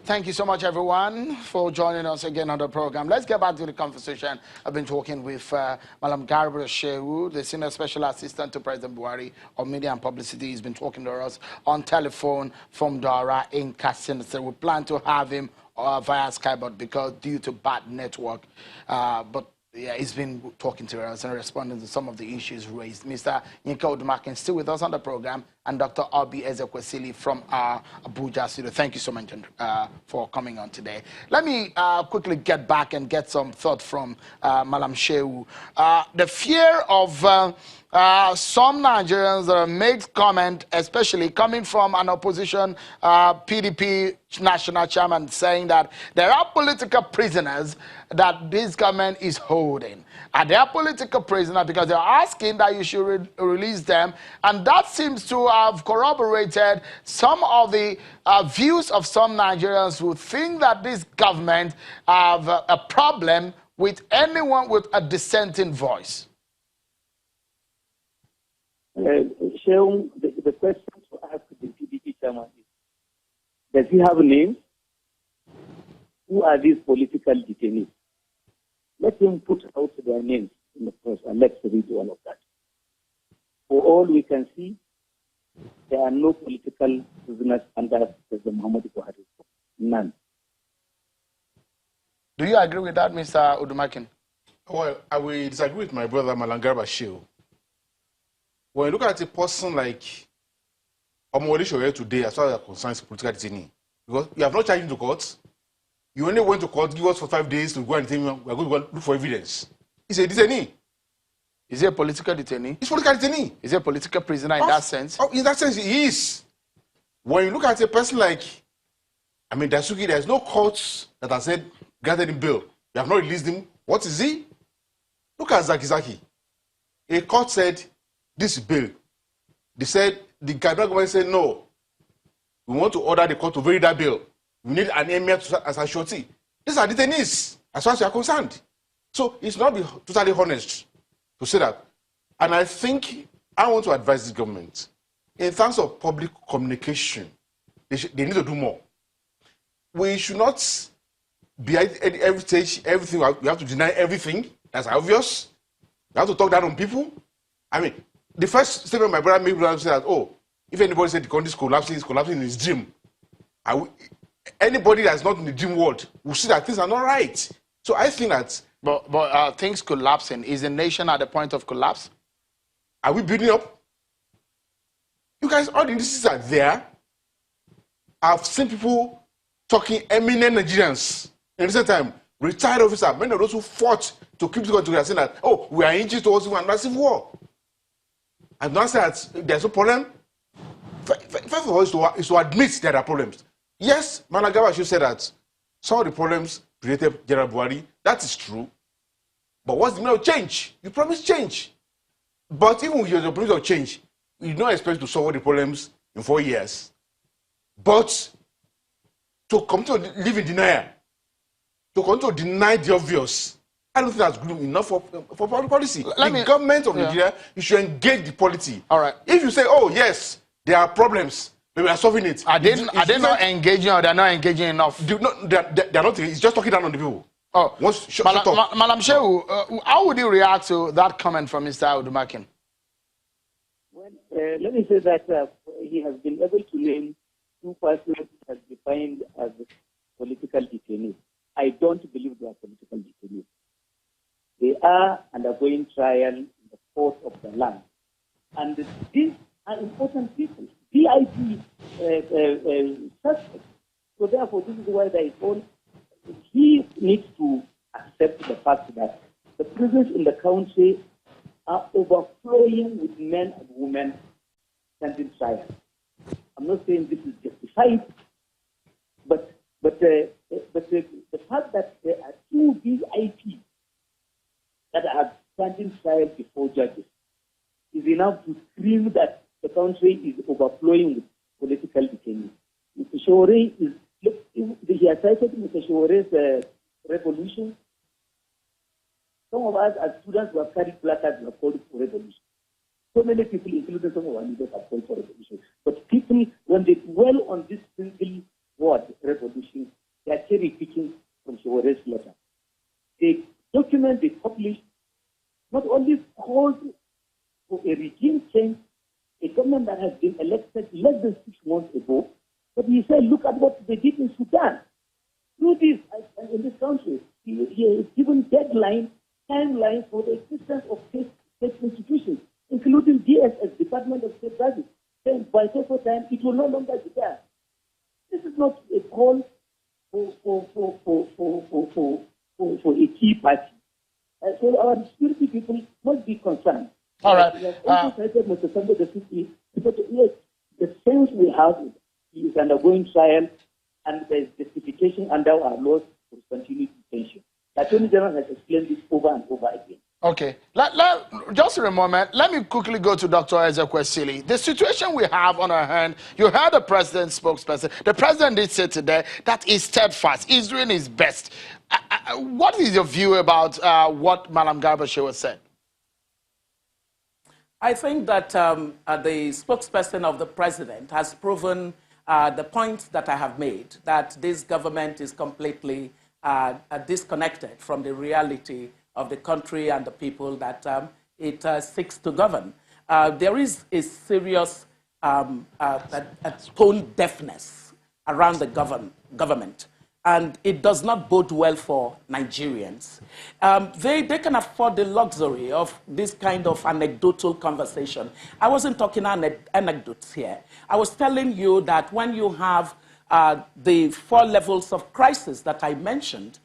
Thank you so much, everyone, for joining us again on the program. Let's get back to the conversation. I've been talking with Madam Garba Shehu, the Senior Special Assistant to President Buhari of Media and Publicity. He's been talking to us on telephone from Dara in Katsina. So we plan to have him via Skype, but because due to bad network, yeah, he's been talking to us and responding to some of the issues raised. Mr. Odumakin still with us on the program, and Dr. Obi Ezekwesili from Abuja studio. Thank you so much for coming on today. Let me quickly get back and get some thought from Madam Shehu. The fear of some Nigerians that have made comment, especially coming from an opposition PDP national chairman, saying that there are political prisoners that this government is holding. Are they political prisoners? Because they're asking that you should release them. And that seems to have corroborated some of the views of some Nigerians who think that this government have a problem with anyone with a dissenting voice. Shehu, the question to ask the PDP chairman is, does he have names? Who are these political detainees? Let him put out their names in the press and let's read all of that. For all we can see, there are no political prisoners under President Muhammad Buhari. None. Do you agree with that, Mr. Odumakin? Well, I will disagree with my brother, Garba Shehu. When you look at a person like Omodisho today, as far as concerns political detainee, because you have not charged him to court, you only went to court, give us for 5 days to go and tell me we are going to go look for evidence. He's a detainee. Is he a political detainee? He's a political detainee. Is he a political prisoner in that sense? Oh, in that sense, he is. When you look at a person like, Dasuki, there's no courts that have said, granted him bail. You have not released him. What is he? Look at Zaki. A court said, this bail. They said, the government said, no. We want to order the court to vary that bail. We need an emir as a surety. These are detainees, as far as you are concerned. So it's not be totally honest to say that. And I think I want to advise the government, in terms of public communication, they need to do more. We should not be at every stage, everything. We have to deny everything. That's obvious. We have to talk down on people. The first statement my brother made was that, if anybody said the country is collapsing in his dream. Anybody that's not in the dream world will see that things are not right. So I think that... But things collapsing. Is the nation at the point of collapse? Are we building up? You guys, all the indices are there. I've seen people talking eminent Nigerians in recent time, retired officers, many of those who fought to keep the country, saying that, we are inching towards one massive war. I've not said that there's no problem. First of all, is to admit there are problems. Yes, Garba Shehu said that some of the problems created General Buhari. That is true. But what's the meaning of change? You promise change. But even with your promise of change, you don't expect to solve the problems in 4 years. But to come to live in denial, to come to deny the obvious, I don't think that's good enough for public policy. The government of Nigeria, you should engage the polity. All right. If you say, yes, there are problems, we are solving it. Are they not engaging, or they're not engaging enough? They're not. It's just talking down on the people. Madam Shehu, how would you react to that comment from Mr. Odumakin? Well, let me say that he has been able to name 2 persons as defined as political detainees. I don't believe they are political detainees. They are undergoing trial in the court of the land. And these are important people, VIP suspects. So therefore, this is why he needs to accept the fact that the prisons in the country are overflowing with men and women standing trial. I'm not saying this is justified, but the fact that there are 2 VIPs that are standing trial before judges is enough to scream that the country is overflowing with political detainees. Mr. Shore is, he has cited Mr. Shore's revolution. Some of us as students who have carried placards who have called for revolution. So many people, including some of our leaders, have called for revolution. But people, when they dwell on this single word, revolution, been elected less than 6 months ago, but he said, look at what they did in Sudan. Do this in this country. He is given timeline for the existence of state institutions, including DSS, Department of State Service. Then by so time, it will no longer be there. This is not a call for a key party. So our security people must be concerned. All right. We have also cited Mr. Sambo the city, because yes, the sense we have is undergoing trial, and there is justification under our laws for continued detention. The Attorney General has explained this over and over again. Okay. Just for a moment, let me quickly go to Dr. Ezekwesili. The situation we have on our hand, you heard the president's spokesperson. The president did say today that he's steadfast. He's doing his best. What is your view about what Malam Garba Shehu said? I think that the spokesperson of the president has proven the point that I have made, that this government is completely disconnected from the reality of the country and the people that it seeks to govern. There is a serious tone deafness around the government, and it does not bode well for Nigerians. They can afford the luxury of this kind of anecdotal conversation. I wasn't talking anecdotes here. I was telling you that when you have the 4 levels of crisis that I mentioned,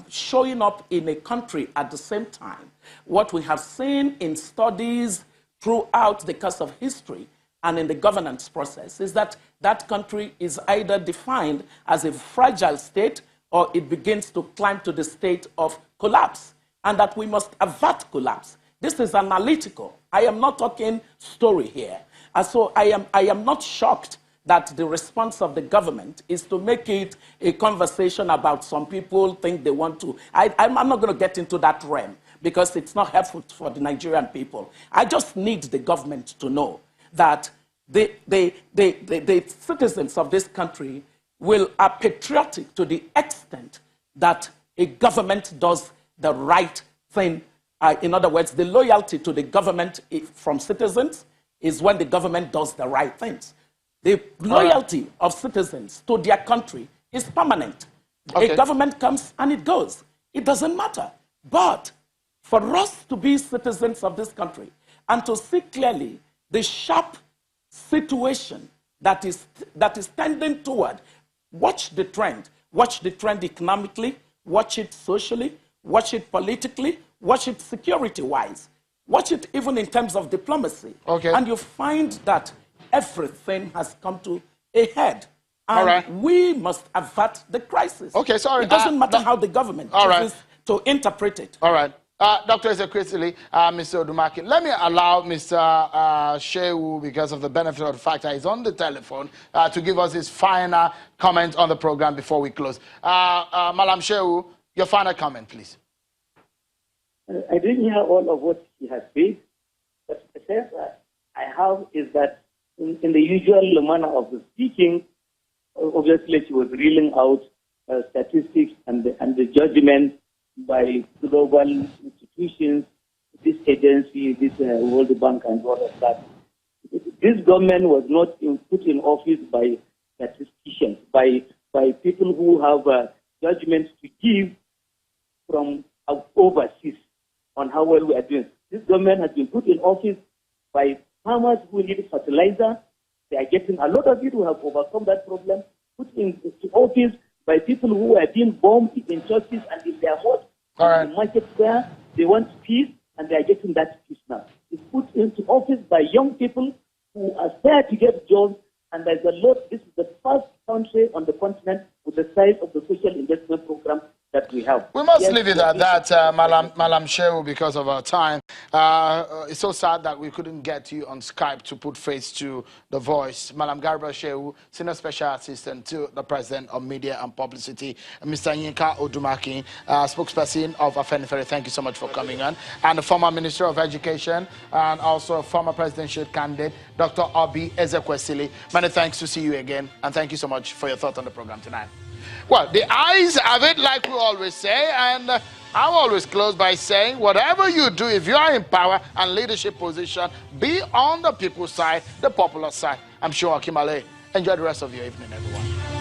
showing up in a country at the same time, what we have seen in studies throughout the course of history and in the governance process is that that country is either defined as a fragile state or it begins to climb to the state of collapse, and that we must avert collapse. This is analytical. I am not talking story here. And so I am not shocked that the response of the government is to make it a conversation about some people think they want to. I'm not going to get into that realm because it's not helpful for the Nigerian people. I just need the government to know that the citizens of this country are patriotic to the extent that a government does the right thing. In other words, the loyalty to the government from citizens is when the government does the right things. The loyalty of citizens to their country is permanent. Okay. A government comes and it goes. It doesn't matter. But for us to be citizens of this country and to see clearly the sharp situation that is tending toward, watch the trend economically, watch it socially, watch it politically, watch it security-wise, watch it even in terms of diplomacy. Okay. And you find that everything has come to a head. And we must avert the crisis. Okay, sorry. It doesn't matter how the government chooses to interpret it. All right. Dr. Ezekwesili, Mr. Odumakin, let me allow Mr. Shehu, because of the benefit of the fact that he's on the telephone, to give us his final comment on the program before we close. Malam Shehu, your final comment, please. I didn't hear all of what he has said, but the sense that I have is that in the usual manner of the speaking, obviously she was reeling out statistics and the judgment by global institutions, this agency, this World Bank and all of that. This government was not put in office by statisticians, by people who have judgments to give from overseas on how well we are doing. This government has been put in office by farmers who need fertilizer. They are getting a lot of it who have overcome that problem, put into office by people who are being bombed in churches and in their homes, in the market square. They want peace, and they are getting that peace now. It's put into office by young people who are there to get jobs, and there's a lot. This is the first country on the continent with the size of the social investment program that we have. We must leave it at that, Malam Shehu, because of our time. It's so sad that we couldn't get you on Skype to put face to the voice. Malam Garba Shehu, Senior Special Assistant to the President of Media and Publicity, Mr. Yinka Odumakin, spokesperson of Afenifere. Thank you so much for coming on. And the former Minister of Education and also former presidential candidate, Dr. Obi Ezekwesili. Many thanks to see you again, and thank you so much for your thoughts on the program tonight. Well, the eyes have it, like we always say, and I will always close by saying, whatever you do, if you are in power and leadership position, be on the people's side, the popular side. I'm sure Akimale. Enjoy the rest of your evening, everyone.